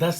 10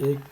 1